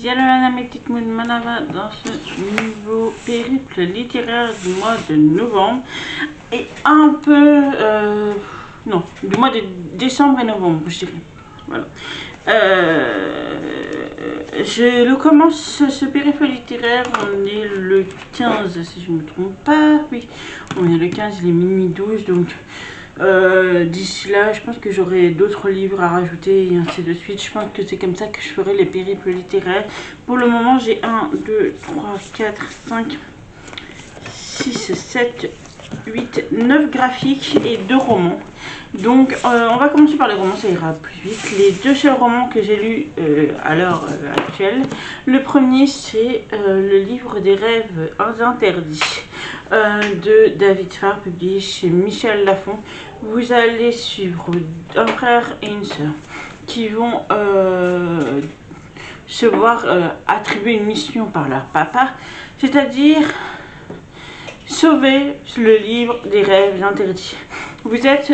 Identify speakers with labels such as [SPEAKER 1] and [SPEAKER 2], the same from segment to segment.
[SPEAKER 1] Diallo Anamétique Manava dans ce nouveau périple littéraire du mois de novembre et un peu non, du mois de décembre et novembre, je dirais. Voilà. Je le commence ce périple littéraire, on est le 15 si je ne me trompe pas, oui, on est le 15, il est minuit 12, donc d'ici là je pense que j'aurai d'autres livres à rajouter et ainsi de suite. Je pense que c'est comme ça que je ferai les périples littéraires. Pour le moment j'ai 1, 2, 3, 4, 5, 6, 7, 8, 9 graphiques et 2 romans. Donc on va commencer par les romans, ça ira plus vite. Les deux seuls romans que j'ai lus à l'heure actuelle. Le premier c'est le livre des rêves interdits de David Farr, publié chez Michel Lafon. Vous allez suivre un frère et une sœur qui vont se voir attribuer une mission par leur papa, c'est-à-dire sauver le livre des rêves interdits. Vous êtes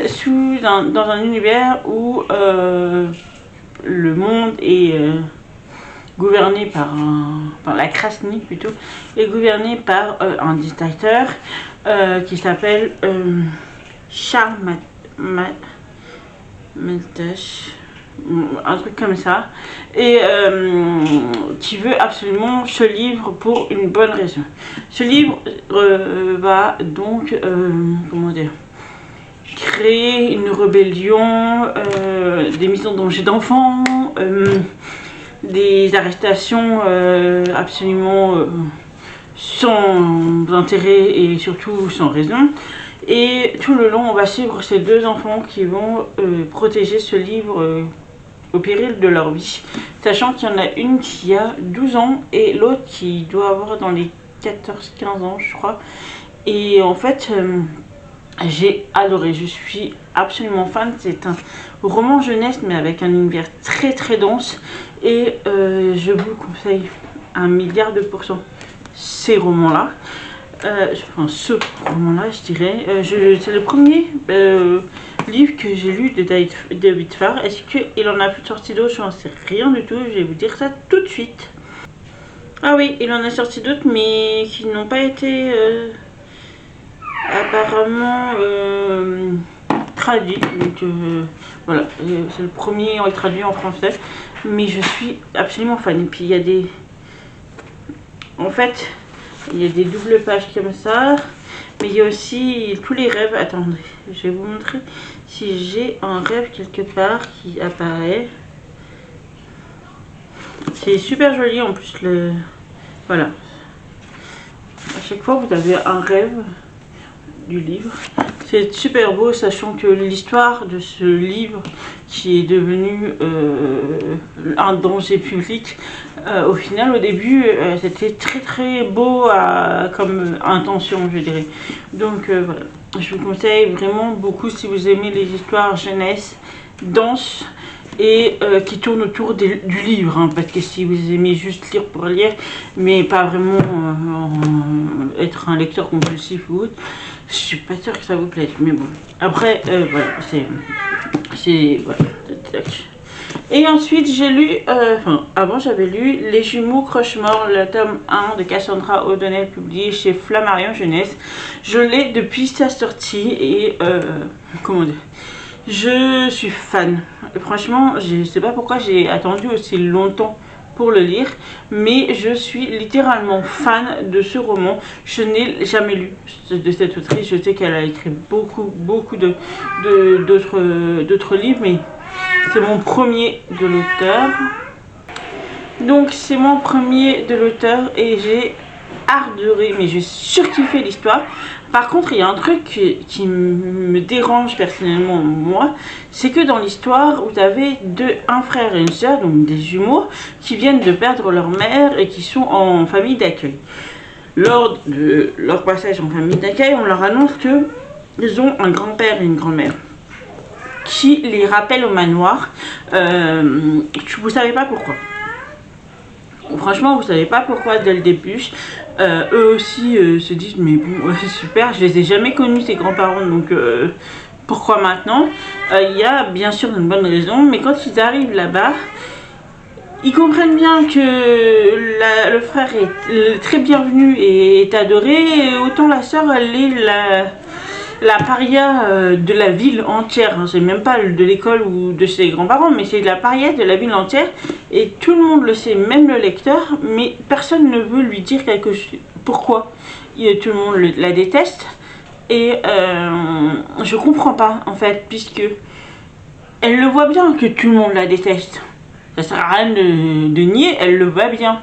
[SPEAKER 1] dans un univers où le monde est gouverné par la Krasny plutôt, est gouverné par un dictateur qui s'appelle Charles Maltache, un truc comme ça, et qui veut absolument ce livre pour une bonne raison. Ce livre va donc, comment dire, créer une rébellion, des mises en danger d'enfants, des arrestations absolument sans intérêt et surtout sans raison. Et tout le long, on va suivre ces deux enfants qui vont protéger ce livre au péril de leur vie, sachant qu'il y en a une qui a 12 ans et l'autre qui doit avoir dans les 14-15 ans, je crois. Et en fait, j'ai adoré, je suis absolument fan. C'est un roman jeunesse mais avec un univers très très dense et je vous conseille 1 milliard de % ces romans-là. Enfin, ce roman-là, je dirais. C'est le premier livre que j'ai lu de David Farr. Est-ce qu'il en a sorti d'autres? J'en sais rien du tout. Je vais vous dire ça tout de suite. Ah oui, il en a sorti d'autres, mais qui n'ont pas été apparemment traduits. Donc voilà, c'est le premier traduit en français. Mais je suis absolument fan. Et puis il y a des... En fait... il y a des doubles pages comme ça, mais il y a aussi tous les rêves. Attendez, je vais vous montrer si j'ai un rêve quelque part qui apparaît. C'est super joli en plus. Voilà. À chaque fois, vous avez un rêve du livre. C'est super beau, sachant que l'histoire de ce livre qui est devenu un danger public, au final, au début, c'était très très beau comme intention, je dirais. Donc voilà, je vous conseille vraiment beaucoup si vous aimez les histoires jeunesse, denses et qui tournent autour du livre, hein, parce que si vous aimez juste lire pour lire, mais pas vraiment être un lecteur compulsif ou autre, je suis pas sûre que ça vous plaise, mais bon. Après, voilà, c'est voilà. Et ensuite, j'ai lu, avant j'avais lu Les Jumeaux Croche-Mort, le tome 1 de Cassandra O'Donnell, publié chez Flammarion Jeunesse. Je l'ai depuis sa sortie et, comment dire, je suis fan. Franchement, je sais pas pourquoi j'ai attendu aussi longtemps pour le lire, mais je suis littéralement fan de ce roman. Je n'ai jamais lu de cette autrice. Je sais qu'elle a écrit beaucoup d'autres livres, mais c'est mon premier de l'auteur. Donc c'est mon premier de l'auteur et j'ai adoré, mais j'ai surkiffé l'histoire. Par contre, il y a un truc qui me dérange personnellement, moi, c'est que dans l'histoire, vous avez un frère et une sœur, donc des jumeaux, qui viennent de perdre leur mère et qui sont en famille d'accueil. Lors de leur passage en famille d'accueil, on leur annonce qu'ils ont un grand-père et une grand-mère qui les rappellent au manoir. Vous savez pas pourquoi. Franchement, vous savez pas pourquoi dès le début. Eux aussi se disent mais bon, super, je les ai jamais connus ces grands-parents, donc pourquoi maintenant? Il y a bien sûr une bonne raison, mais quand ils arrivent là-bas, ils comprennent bien que le frère est très bienvenu et est adoré, et autant la sœur, elle est la paria de la ville entière. C'est même pas de l'école ou de ses grands-parents, mais c'est la paria de la ville entière. Et tout le monde le sait, même le lecteur, mais personne ne veut lui dire quelque chose. Pourquoi? Tout le monde la déteste. Et je comprends pas, en fait, puisque elle le voit bien que tout le monde la déteste. Ça sert à rien de nier, elle le voit bien.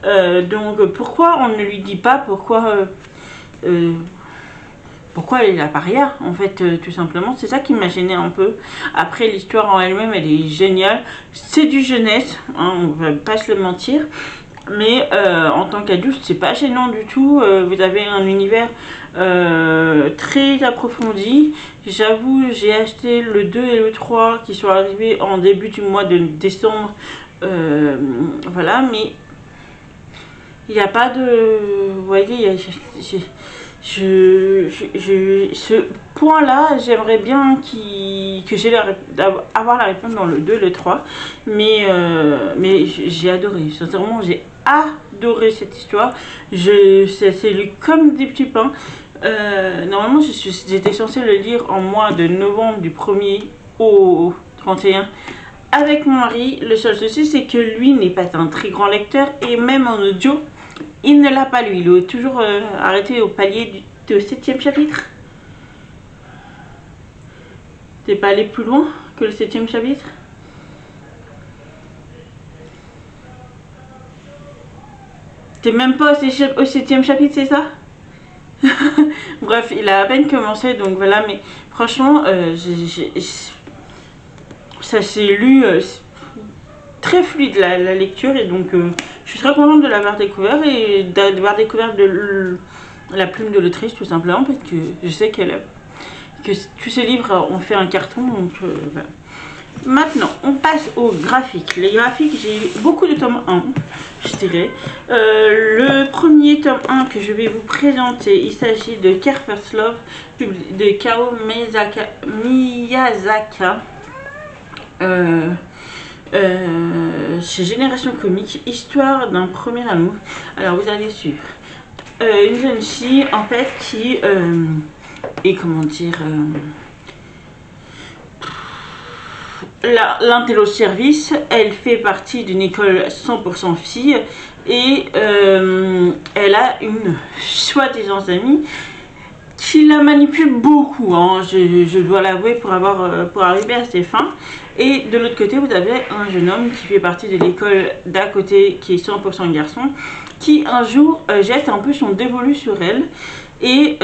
[SPEAKER 1] Donc pourquoi on ne lui dit pas pourquoi elle est la paria, en fait, tout simplement. C'est ça qui m'a gêné un peu. Après, l'histoire en elle-même, elle est géniale. C'est du jeunesse, hein, on va pas se le mentir. Mais en tant qu'adulte, c'est pas gênant du tout. Vous avez un univers très approfondi. J'avoue, j'ai acheté le 2 et le 3 qui sont arrivés en début du mois de décembre. Voilà, mais il n'y a pas de... Vous voyez, ce point-là, j'aimerais bien que j'ai avoir la réponse dans le 2 et le 3. Mais j'ai adoré. Sincèrement, j'ai adoré cette histoire. C'est lu comme des petits pains. Normalement, j'étais censée le lire en mois de novembre du 1er au 31 avec mon mari. Le seul souci, c'est que lui n'est pas un très grand lecteur et même en audio, il ne l'a pas lu. Il est toujours arrêté au palier du 7e chapitre. T'es pas allé plus loin que le 7e chapitre? T'es même pas au 7e chapitre, c'est ça? Bref, il a à peine commencé, donc voilà. Mais franchement, ça s'est lu très fluide la lecture, et donc je suis très contente de l'avoir découvert et d'avoir découvert la plume de l'autrice, tout simplement, parce que je sais que tous ces livres ont fait un carton, donc voilà. Maintenant, on passe aux graphiques. Les graphiques, j'ai beaucoup de tomes 1, je dirais. Le premier tome 1 que je vais vous présenter, il s'agit de Care First Love de Kao Miyazaki. Chez Génération Comique, histoire d'un premier amour. Alors vous allez suivre une jeune fille, en fait, qui est, comment dire, l'intello service. Elle fait partie d'une école 100% filles et elle a une soi-disant amie qui la manipule beaucoup, hein, je dois l'avouer, pour arriver à ses fins. Et de l'autre côté, vous avez un jeune homme qui fait partie de l'école d'à côté, qui est 100% garçon, qui un jour jette un peu son dévolu sur elle. Et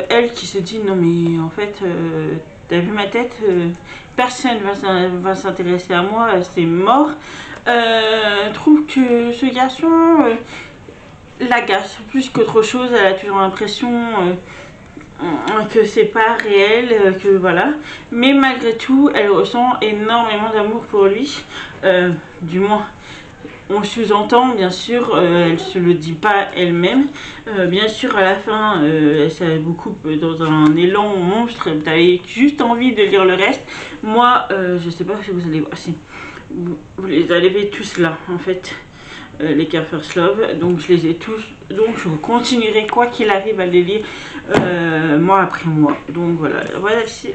[SPEAKER 1] elle qui se dit, non mais en fait, t'as vu ma tête, personne va s'intéresser à moi, c'est mort. Trouve que ce garçon l'agace plus qu'autre chose. Elle a toujours l'impression que c'est pas réel, que voilà. Mais malgré tout, elle ressent énormément d'amour pour lui. Du moins, on sous-entend, bien sûr, elle se le dit pas elle-même. Bien sûr, à la fin, ça beaucoup dans un élan monstre. Vous avez juste envie de lire le reste. Moi, je sais pas si vous allez voir. Si vous les avez tous là, en fait. Les Care First Love, donc je les ai tous, donc je continuerai quoi qu'il arrive à les lire mois après mois. Donc voilà,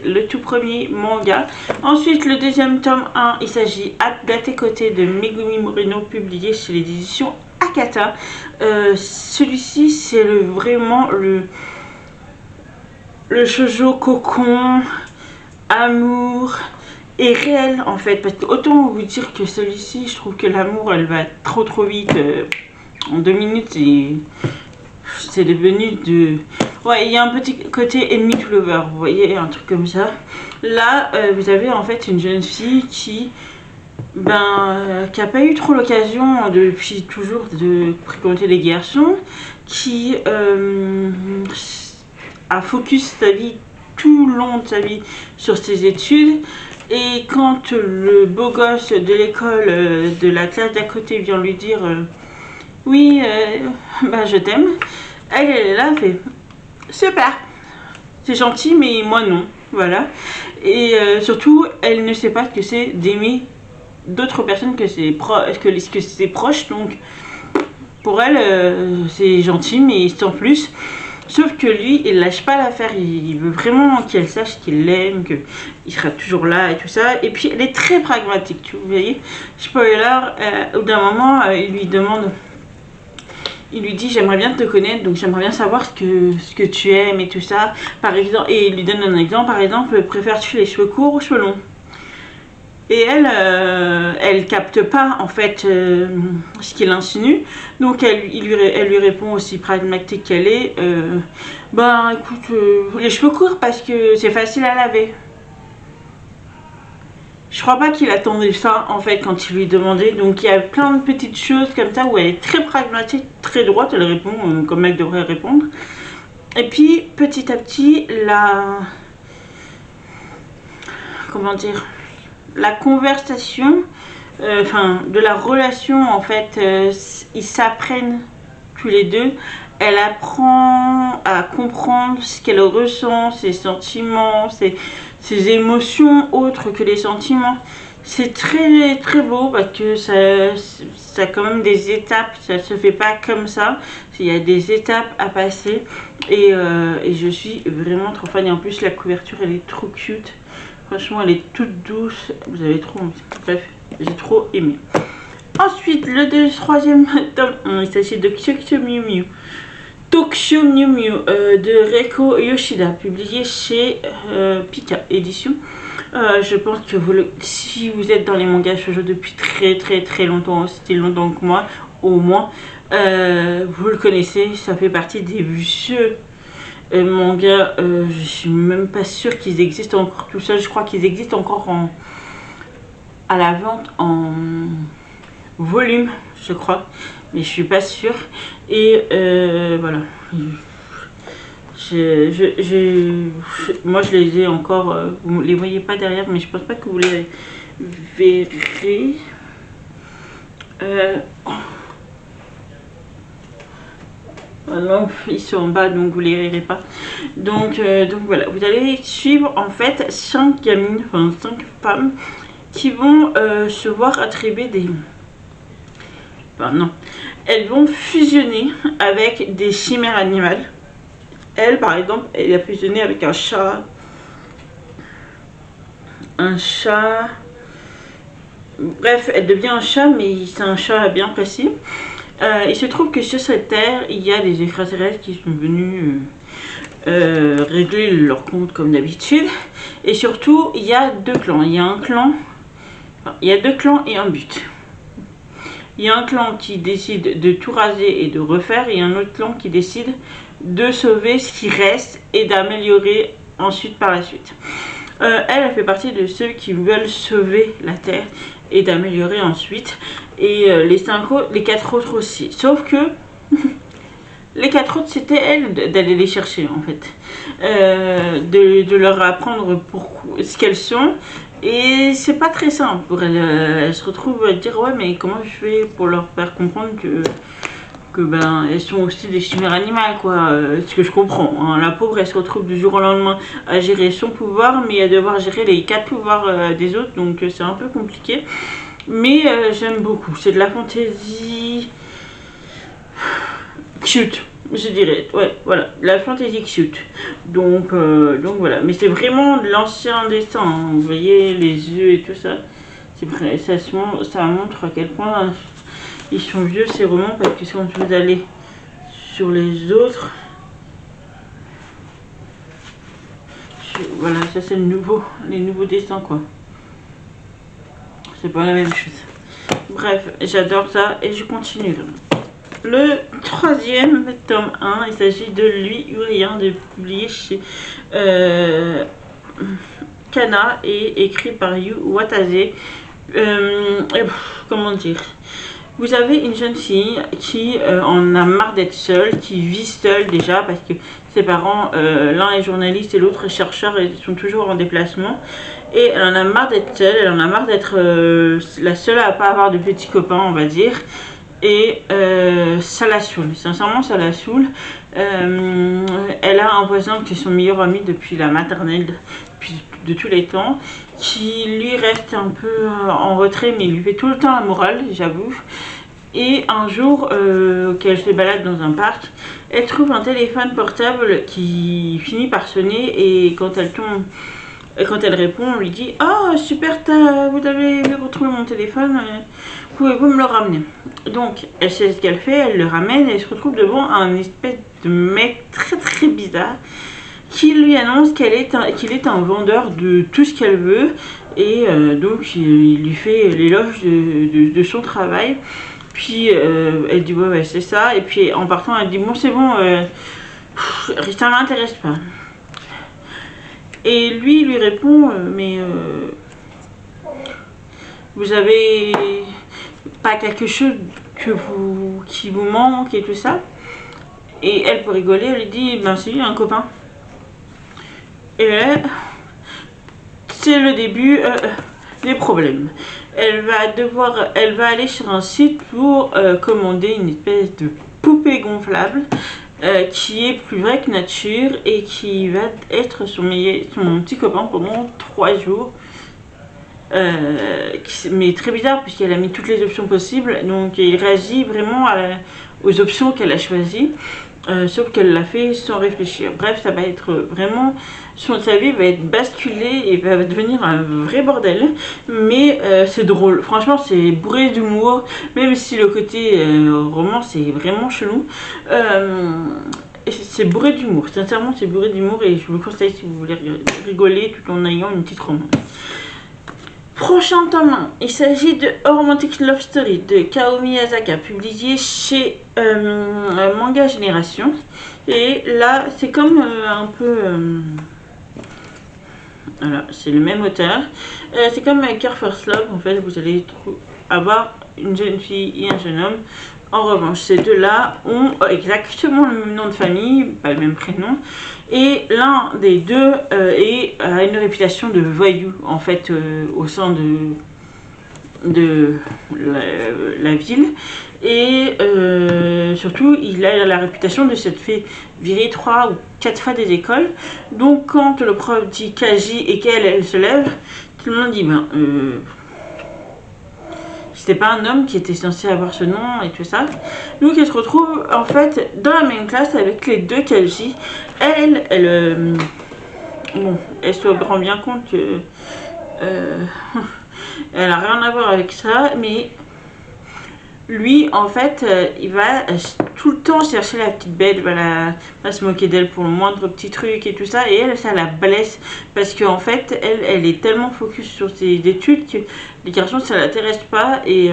[SPEAKER 1] le tout premier manga. Ensuite, le deuxième tome 1, il s'agit d'À tes côtés de Megumi Moreno, publié chez les éditions Akata. Celui-ci, c'est vraiment le shoujo cocon, amour est réel, en fait, parce que autant vous dire que celui-ci, je trouve que l'amour, elle va trop vite. En 2 minutes, c'est devenu de... Ouais, il y a un petit côté enemy to lover, vous voyez, un truc comme ça. Là, vous avez en fait une jeune fille qui a pas eu trop l'occasion depuis toujours de fréquenter les garçons, qui a focus sa vie, tout le long de sa vie, sur ses études. Et quand le beau gosse de l'école, de la classe d'à côté, vient lui dire oui, je t'aime, elle est là, elle fait super, c'est gentil, mais moi non, voilà. Et surtout, elle ne sait pas ce que c'est d'aimer d'autres personnes que ses proches, donc pour elle c'est gentil, mais sans plus. Sauf que lui, il lâche pas l'affaire, il veut vraiment qu'elle sache qu'il l'aime, qu'il sera toujours là et tout ça. Et puis elle est très pragmatique, tu vous voyez. Spoiler, au d'un moment, il lui demande, il lui dit j'aimerais bien te connaître, donc j'aimerais bien savoir ce que tu aimes et tout ça. Par exemple, et il lui donne un exemple, par exemple, préfères-tu les cheveux courts ou cheveux longs? Et elle capte pas en fait ce qu'il insinue, donc elle lui répond aussi pragmatique qu'elle est, ben écoute, les cheveux courts parce que c'est facile à laver. Je crois pas qu'il attendait ça en fait quand il lui demandait, donc il y a plein de petites choses comme ça où elle est très pragmatique, très droite, elle répond comme elle devrait répondre. Et puis petit à petit, comment dire, la conversation, de la relation en fait, ils s'apprennent tous les deux. Elle apprend à comprendre ce qu'elle ressent, ses sentiments, ses émotions autres que les sentiments. C'est très très beau parce que ça a quand même des étapes, ça se fait pas comme ça. Il y a des étapes à passer et je suis vraiment trop fan. Et en plus la couverture elle est trop cute. Franchement, elle est toute douce. Vous avez trop envie. Bref, j'ai trop aimé. Ensuite, le troisième tome, il s'agit de Tokyo Mew Mew. Tokyo Mew Mew de Reiko Yoshida, publié chez Pika Édition. Je pense que si vous êtes dans les mangas shoujo depuis très très très longtemps, c'était longtemps que moi, au moins, vous le connaissez. Ça fait partie des vieux manga, je suis même pas sûre qu'ils existent encore tout ça. Je crois qu'ils existent encore à la vente en volume, je crois, mais je suis pas sûre. Et voilà, moi je les ai encore, vous les voyez pas derrière, mais je pense pas que vous les verrez. Non, ils sont en bas, donc vous les verrez pas. Donc voilà, vous allez suivre en fait 5 gamines, enfin 5 femmes qui vont se voir attribuer des... Enfin non, elles vont fusionner avec des chimères animales. Elle par exemple, elle a fusionné avec un chat. Bref, elle devient un chat, mais c'est un chat bien précis. Il se trouve que sur cette terre, il y a des extraterrestres qui sont venus régler leur compte comme d'habitude. Et surtout, il y a deux clans. Il y a deux clans et un but. Il y a un clan qui décide de tout raser et de refaire, et un autre clan qui décide de sauver ce qui reste et d'améliorer ensuite par la suite. Elle fait partie de ceux qui veulent sauver la terre et d'améliorer ensuite. Et les 4 autres aussi. Sauf que les 4 autres, c'était elle d'aller les chercher en fait. De leur apprendre ce qu'elles sont. Et c'est pas très simple pour elle. Elle se retrouve à dire ouais, mais comment je fais pour leur faire comprendre que ben elles sont aussi des chimères animales, quoi. Ce que je comprends, hein. La pauvre, elle se retrouve du jour au lendemain à gérer son pouvoir, mais à devoir gérer les 4 pouvoirs des autres, donc c'est un peu compliqué. Mais j'aime beaucoup. C'est de la fantaisie cute, je dirais. Ouais, voilà, la fantaisie cute. Donc voilà. Mais c'est vraiment de l'ancien dessin, hein. Vous voyez les yeux et tout ça. C'est vrai, ça montre à quel point ils sont vieux ces romans, parce que quand vous allez sur les autres, voilà, ça c'est les nouveaux dessins, quoi. C'est pas la même chose. Bref, j'adore ça et je continue. Le troisième tome 1, il s'agit de Lui Urien, publié chez Kana et écrit par Yu Watase. Comment dire, vous avez une jeune fille qui en a marre d'être seule, qui vit seule déjà parce que ses parents, l'un est journaliste et l'autre est chercheur, et sont toujours en déplacement. Et elle en a marre d'être seule, elle en a marre d'être la seule à pas avoir de petits copains, on va dire.
[SPEAKER 2] et ça la saoule, sincèrement ça la saoule. Elle a un voisin qui est son meilleur ami depuis la maternelle, depuis de tous les temps, qui lui reste un peu en retrait, mais il lui fait tout le temps la morale, j'avoue. Et un jour, qu'elle se balade dans un parc, elle trouve un téléphone portable qui finit par sonner, et quand elle tombe, et quand elle répond, on lui dit: oh super, vous avez retrouvé mon téléphone, pouvez-vous me le ramener? Donc elle sait ce qu'elle fait, elle le ramène, et elle se retrouve devant un espèce de mec très très bizarre qui lui annonce qu'il est un vendeur de tout ce qu'elle veut, et donc il lui fait l'éloge de son travail. Puis elle dit ouais c'est ça, et puis en partant elle dit bon c'est bon, ça m'intéresse pas. Et lui répond mais vous avez pas quelque chose qui vous manque et tout ça? Et elle, pour rigoler, elle lui dit ben c'est lui, un copain. Et là, c'est le début des problèmes. Elle va aller sur un site pour commander une espèce de poupée gonflable qui est plus vraie que nature, et qui va être son petit copain pendant 3 jours. Mais très bizarre, puisqu'elle a mis toutes les options possibles, donc il réagit vraiment aux options qu'elle a choisies, sauf qu'elle l'a fait sans réfléchir. Bref, ça va être vraiment, sa vie va être basculée et va devenir un vrai bordel, mais c'est drôle, franchement c'est bourré d'humour, même si le côté roman c'est vraiment chelou. C'est bourré d'humour, sincèrement c'est bourré d'humour, et je vous conseille si vous voulez rigoler tout en ayant une petite romance. Prochain tome, il s'agit de Romantic Love Story de Kao Miyazaki, publié chez Manga Génération. Et là, c'est comme un peu... voilà, c'est le même auteur. C'est comme Care First Love, en fait, vous allez avoir une jeune fille et un jeune homme. En revanche, ces deux-là ont exactement le même nom de famille, pas le même prénom, et l'un des deux a une réputation de voyou, en fait, au sein de la ville, et surtout, il a la réputation de s'être fait virer 3 ou 4 fois des écoles. Donc, quand le prof dit Kaji et qu'elle se lève, tout le monde dit ben... c'était pas un homme qui était censé avoir ce nom et tout ça. Donc elle se retrouve en fait dans la même classe avec les deux Kaji. Elle se rend bien compte que elle a rien à voir avec ça, mais lui en fait il va tout le temps chercher la petite bête, va se moquer d'elle pour le moindre petit truc et tout ça, et elle, ça la blesse, parce qu'en fait elle est tellement focus sur ses études que les garçons ça l'intéresse pas, et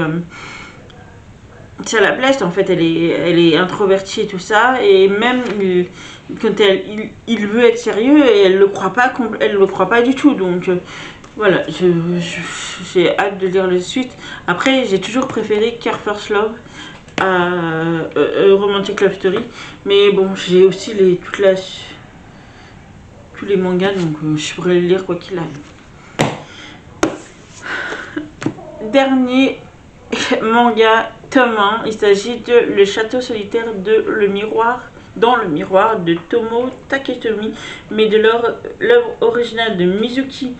[SPEAKER 2] ça la blesse en fait. Elle est introvertie et tout ça, et même quand il veut être sérieux, et elle le croit pas du tout. Donc voilà, j'ai hâte de lire la suite. Après, j'ai toujours préféré Care First Love à Romantic Love Story, mais bon, j'ai aussi tous les mangas, donc je pourrais les lire quoi qu'il arrive. Dernier manga, tome 1, il s'agit de Le Château solitaire dans le miroir de Tomo Taketomi, mais de l'œuvre originale de Mizuki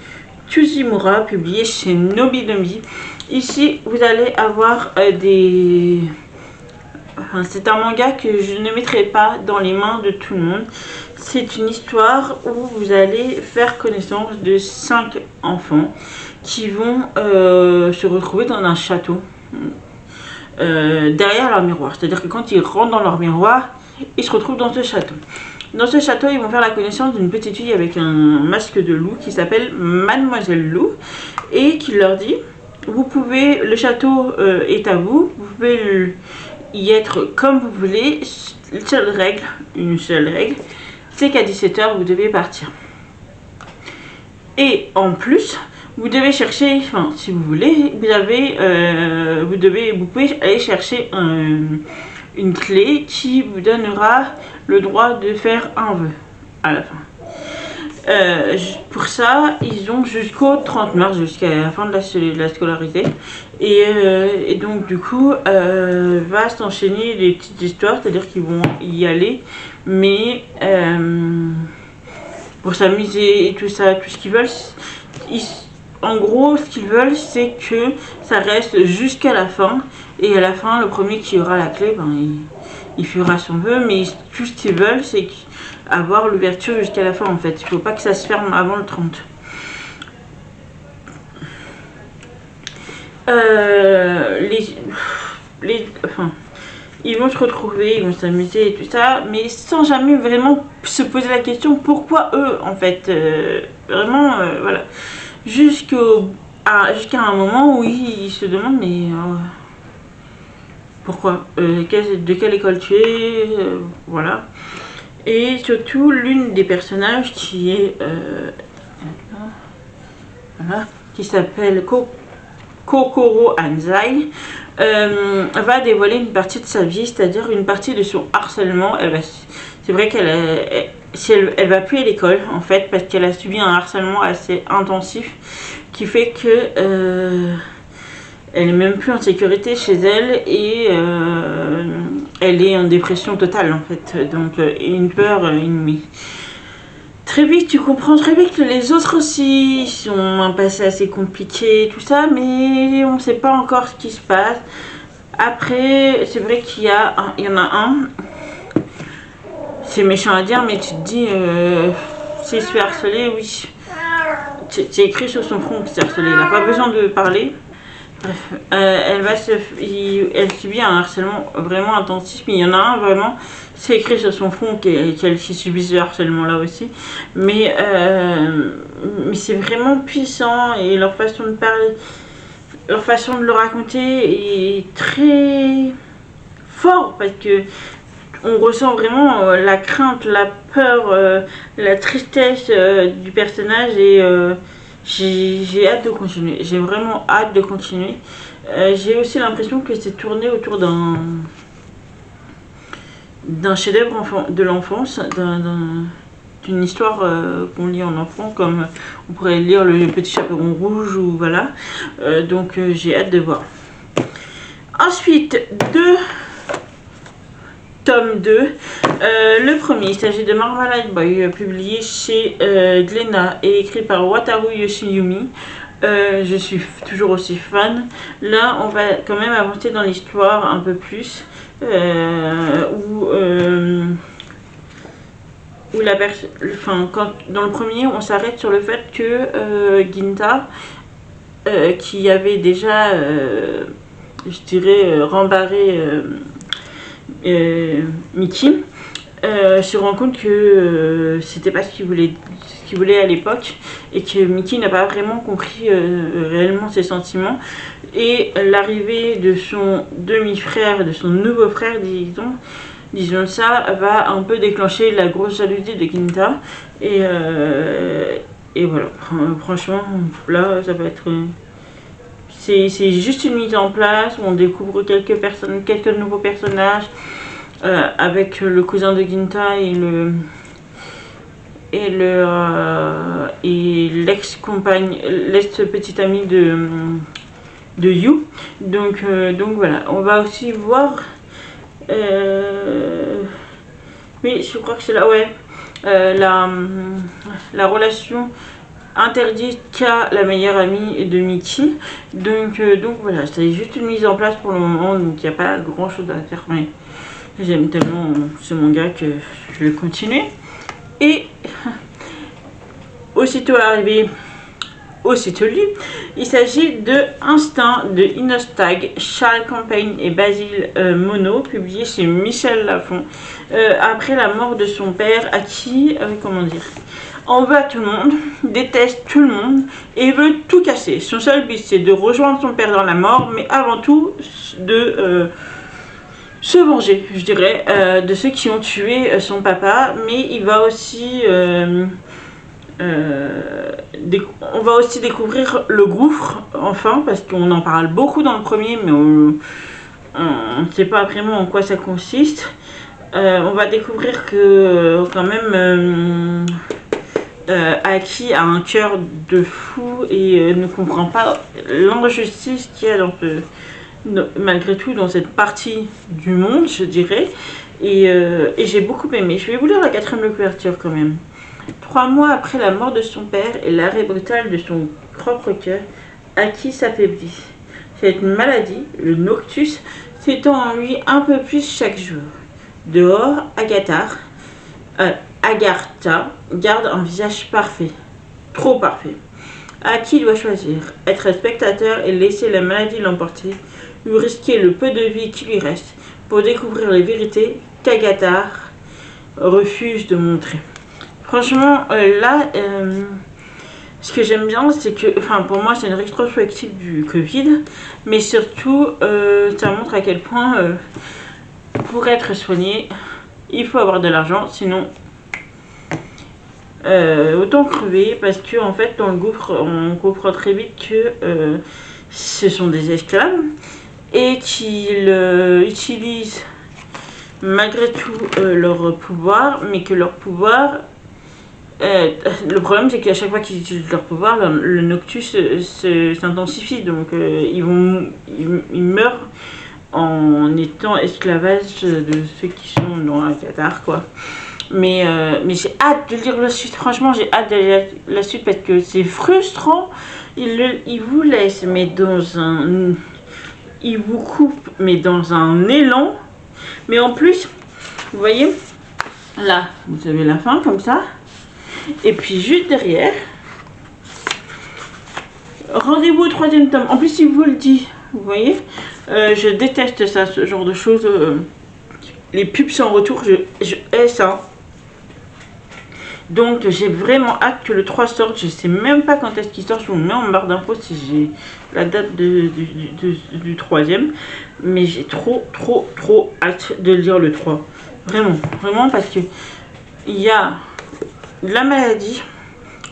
[SPEAKER 2] Tsujimura, publié chez Nobinomi. Ici, vous allez avoir c'est un manga que je ne mettrai pas dans les mains de tout le monde. C'est une histoire où vous allez faire connaissance de 5 enfants qui vont se retrouver dans un château derrière leur miroir. C'est-à-dire que quand ils rentrent dans leur miroir, ils se retrouvent dans ce château. Dans ce château, ils vont faire la connaissance d'une petite fille avec un masque de loup qui s'appelle Mademoiselle Loup, et qui leur dit: le château est à vous, vous pouvez y être comme vous voulez. Une seule règle, c'est qu'à 17 h vous devez partir. Et en plus, vous devez chercher, si vous voulez, vous pouvez aller chercher une clé qui vous donnera le droit de faire un vœu à la fin. Pour ça, ils ont jusqu'au 30 mars, jusqu'à la fin de la scolarité. Et donc, du coup, va s'enchaîner les petites histoires, c'est-à-dire qu'ils vont y aller, mais pour s'amuser et tout ça, tout ce qu'ils veulent. En gros, ce qu'ils veulent, c'est que ça reste jusqu'à la fin. Et à la fin, le premier qui aura la clé, ben, il fera son vœu. Mais tout ce qu'ils veulent, c'est avoir l'ouverture jusqu'à la fin, en fait. Il ne faut pas que ça se ferme avant le 30. Enfin, ils vont se retrouver, ils vont s'amuser et tout ça, mais sans jamais vraiment se poser la question pourquoi eux, en fait. Vraiment, voilà. Jusqu'à un moment où ils se demandent, mais pourquoi de quelle école tu es, voilà. Et surtout, l'une des personnages qui est voilà, qui s'appelle Kokoro Anzai, va dévoiler une partie de sa vie, c'est-à-dire une partie de son harcèlement. C'est vrai elle va plus à l'école en fait parce qu'elle a subi un harcèlement assez intensif qui fait que elle est même plus en sécurité chez elle et elle est en dépression totale en fait, donc une peur inouïe. Très vite, tu comprends très vite que les autres aussi ont un passé assez compliqué, tout ça, mais on ne sait pas encore ce qui se passe. Après, c'est vrai qu'il y en a un, c'est méchant à dire, mais tu te dis, s'il se fait harceler, oui. C'est écrit sur son front qu'il s'est harcelé, il n'a pas besoin de parler. Bref, elle subit un harcèlement vraiment intensif, mais il y en a un vraiment. C'est écrit sur son front qu'elle subit ce harcèlement-là aussi. Mais c'est vraiment puissant et leur façon de parler, leur façon de le raconter est très fort parce que on ressent vraiment la crainte, la peur, la tristesse du personnage et j'ai hâte de continuer. J'ai vraiment hâte de continuer. J'ai aussi l'impression que c'est tourné autour d'un chef-d'œuvre de l'enfance, d'une histoire qu'on lit en enfant, comme on pourrait lire Le Petit Chaperon Rouge ou voilà. Donc j'ai hâte de voir. Ensuite, tome 2. Le premier, il s'agit de Marmalade Boy, publié chez Glénat et écrit par Wataru Yoshiyumi. Je suis toujours aussi fan. Là, on va quand même avancer dans l'histoire un peu plus. Dans le premier, on s'arrête sur le fait que Ginta, qui avait déjà, je dirais, rembarré Mickey, se rend compte que c'était pas ce qu'il voulait à l'époque et que Mickey n'a pas vraiment compris réellement ses sentiments. Et l'arrivée de son demi-frère, de son nouveau frère, disons ça, va un peu déclencher la grosse jalousie de Ginta. Et voilà, franchement, là, ça va être... C'est juste une mise en place où on découvre quelques nouveaux personnages avec le cousin de Ginta et l'ex-petite amie de Yu. Donc voilà, on va aussi voir oui, je crois que c'est là, ouais, la relation interdite qu'a la meilleure amie de Mickey. Donc voilà, c'est juste une mise en place pour le moment, donc il n'y a pas grand chose à faire, mais j'aime tellement ce manga que je vais continuer. Et aussitôt arrivé, aussitôt lu, il s'agit de Instinct de Inostag, Charles Campagne et Basile Monod, publié chez Michel Lafon, après la mort de son père, à qui, comment dire, en veut à tout le monde, déteste tout le monde et veut tout casser. Son seul but, c'est de rejoindre son père dans la mort, mais avant tout de se venger, je dirais, de ceux qui ont tué son papa. Mais il va aussi on va aussi découvrir le gouffre, enfin, parce qu'on en parle beaucoup dans le premier, mais on ne sait pas vraiment en quoi ça consiste. On va découvrir que quand même Aki a un cœur de fou et ne comprend pas l'injustice qu'il y a malgré tout dans cette partie du monde, je dirais. Et j'ai beaucoup aimé. Je vais vous lire la 4e de couverture quand même. 3 mois après la mort de son père et l'arrêt brutal de son propre cœur, Aki s'affaiblit. Cette maladie, le noctus, s'étend en lui un peu plus chaque jour. Dehors, Agartha garde un visage parfait, trop parfait. Aki doit choisir, être spectateur et laisser la maladie l'emporter, ou risquer le peu de vie qui lui reste pour découvrir les vérités qu'Agatha refuse de montrer. Franchement, ce que j'aime bien, c'est que, pour moi, c'est une rétrospective du Covid, mais surtout, ça montre à quel point, pour être soigné, il faut avoir de l'argent, sinon, autant crever, parce que, en fait, dans le gouffre, on comprend très vite que ce sont des esclaves et qu'ils utilisent malgré tout leur pouvoir, mais que leur pouvoir, le problème c'est qu'à chaque fois qu'ils utilisent leur pouvoir, le noctus s'intensifie, donc ils meurent en étant esclavage de ceux qui sont dans la Qatar, quoi. Mais j'ai hâte de lire la suite, franchement j'ai hâte de lire la suite parce que c'est frustrant. Il vous laisse, mais il vous coupe, mais dans un élan. Mais en plus, vous voyez, là, vous avez la fin comme ça. Et puis juste derrière, rendez-vous au 3e tome. En plus, il vous le dit, vous voyez, je déteste ça, ce genre de choses. Les pubs sans retour, je hais ça. Donc j'ai vraiment hâte que le 3 sorte. Je sais même pas quand est-ce qu'il sort. Je vous mets en barre d'infos si j'ai la date du 3e. Mais j'ai trop hâte de lire le 3. Vraiment parce que il y a la maladie,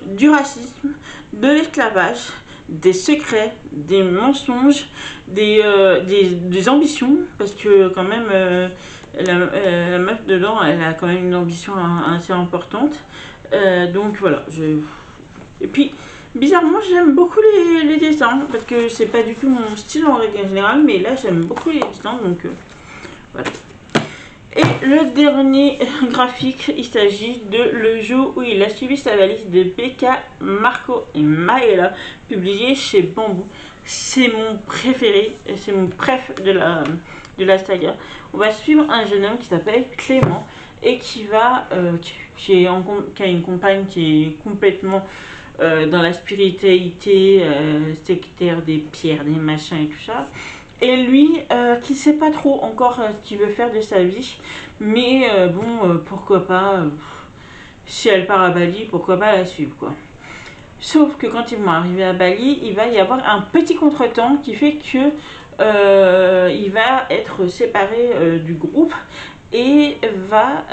[SPEAKER 2] du racisme, de l'esclavage, des secrets, des mensonges, des ambitions. Parce que quand même, la meuf dedans, elle a quand même une ambition assez importante. Donc voilà, et puis bizarrement j'aime beaucoup les dessins parce que c'est pas du tout mon style en règle générale, mais là j'aime beaucoup les dessins, donc voilà. Et le dernier graphique, il s'agit de Le jour où il a suivi sa valise de Becca, Marco et Maëla, publié chez Bambou. C'est mon préféré, c'est mon préf de la saga. On va suivre un jeune homme qui s'appelle Clément et qui a une compagne qui est complètement dans la spiritualité sectaire, des pierres, des machins et tout ça. Et lui, qui sait pas trop encore ce qu'il veut faire de sa vie, mais pourquoi pas, si elle part à Bali, pourquoi pas la suivre, quoi. Sauf que quand ils vont arriver à Bali, il va y avoir un petit contretemps qui fait que il va être séparé du groupe et va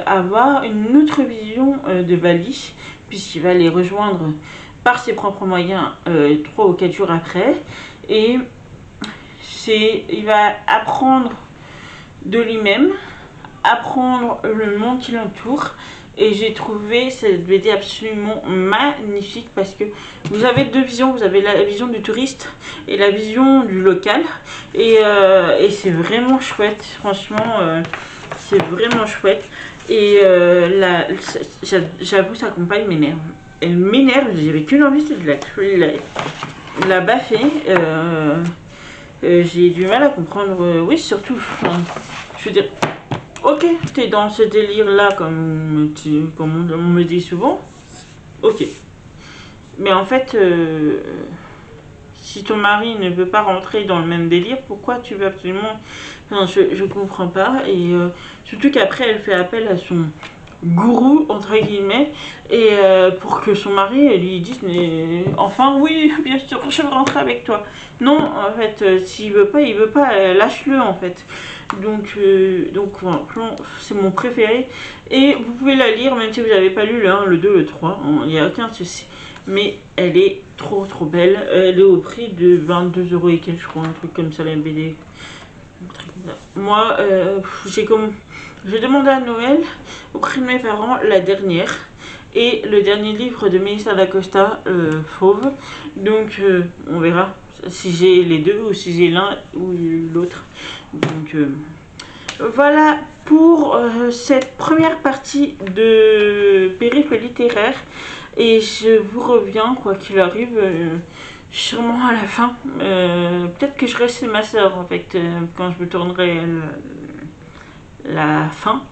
[SPEAKER 2] avoir une autre vision de Bali, puisqu'il va les rejoindre par ses propres moyens 3 ou 4 jours après. Et il va apprendre de lui-même, apprendre le monde qui l'entoure. Et j'ai trouvé cette BD absolument magnifique parce que vous avez 2 visions. Vous avez la vision du touriste et la vision du local. Et c'est vraiment chouette, franchement, c'est vraiment chouette. Et j'avoue, sa compagne m'énerve. Elle m'énerve, j'avais qu'une envie, c'est de la baffer. J'ai du mal à comprendre, oui, surtout, je veux dire, ok, t'es dans ce délire-là, comme on me dit souvent, ok. Mais en fait, si ton mari ne veut pas rentrer dans le même délire, pourquoi tu veux absolument... Enfin, je comprends pas, et surtout qu'après, elle fait appel à son gourou, entre guillemets, et pour que son mari lui dise enfin oui, bien sûr, je veux rentrer avec toi. Non, en fait, s'il veut pas, lâche-le, en fait. Donc c'est mon préféré, et vous pouvez la lire même si vous n'avez pas lu le 1, le 2, le 3, il n'y a aucun souci. Mais elle est trop belle, elle est au prix de 22 € et quelques, je crois, un truc comme ça, la BD. Moi, j'ai demandé à Noël auprès de mes parents la dernière, et le dernier livre de Melissa d'Acosta, Fauve. Donc on verra si j'ai les deux ou si j'ai l'un ou l'autre. Donc voilà pour cette première partie de périple littéraire. Et je vous reviens, quoi qu'il arrive, sûrement à la fin. Peut-être que je reste chez ma soeur, en fait, quand je me tournerai la fin.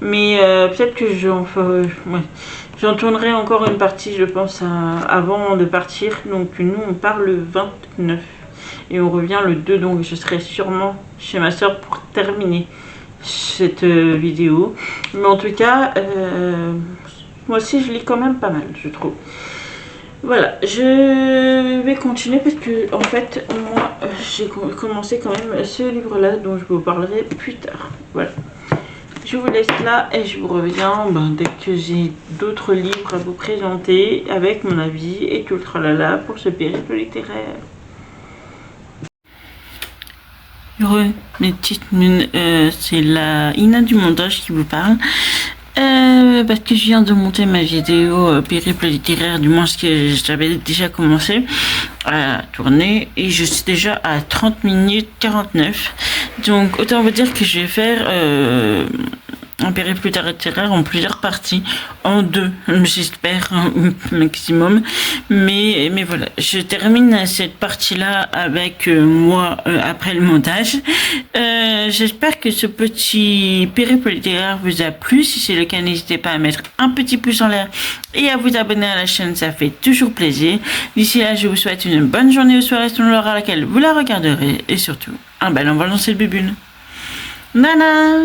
[SPEAKER 2] Mais peut-être que j'en tournerai encore une partie, je pense, avant de partir. Donc nous, on part le 29 et on revient le 2. Donc je serai sûrement chez ma soeur pour terminer cette vidéo. Mais en tout cas, moi aussi, je lis quand même pas mal, je trouve. Voilà, je vais continuer parce que, en fait, moi, j'ai commencé quand même ce livre-là dont je vous parlerai plus tard. Voilà. Je vous laisse là et je vous reviens dès que j'ai d'autres livres à vous présenter avec mon avis et tout le tralala pour ce périple littéraire. Heureux, mes petites c'est la Ina du montage qui vous parle. Parce que je viens de monter ma vidéo périple littéraire, du moins ce que j'avais déjà commencé à tourner, et je suis déjà à 30 minutes 49. Donc autant vous dire que je vais faire un périple littéraire en plusieurs parties, en 2, j'espère, maximum. Mais voilà, je termine cette partie-là avec moi après le montage. J'espère que ce petit périple littéraire vous a plu. Si c'est le cas, n'hésitez pas à mettre un petit pouce en l'air et à vous abonner à la chaîne, ça fait toujours plaisir. D'ici là, je vous souhaite une bonne journée ou soirée selon l'heure à laquelle vous la regarderez, et surtout, un bel envol dans cette bubule. Nana!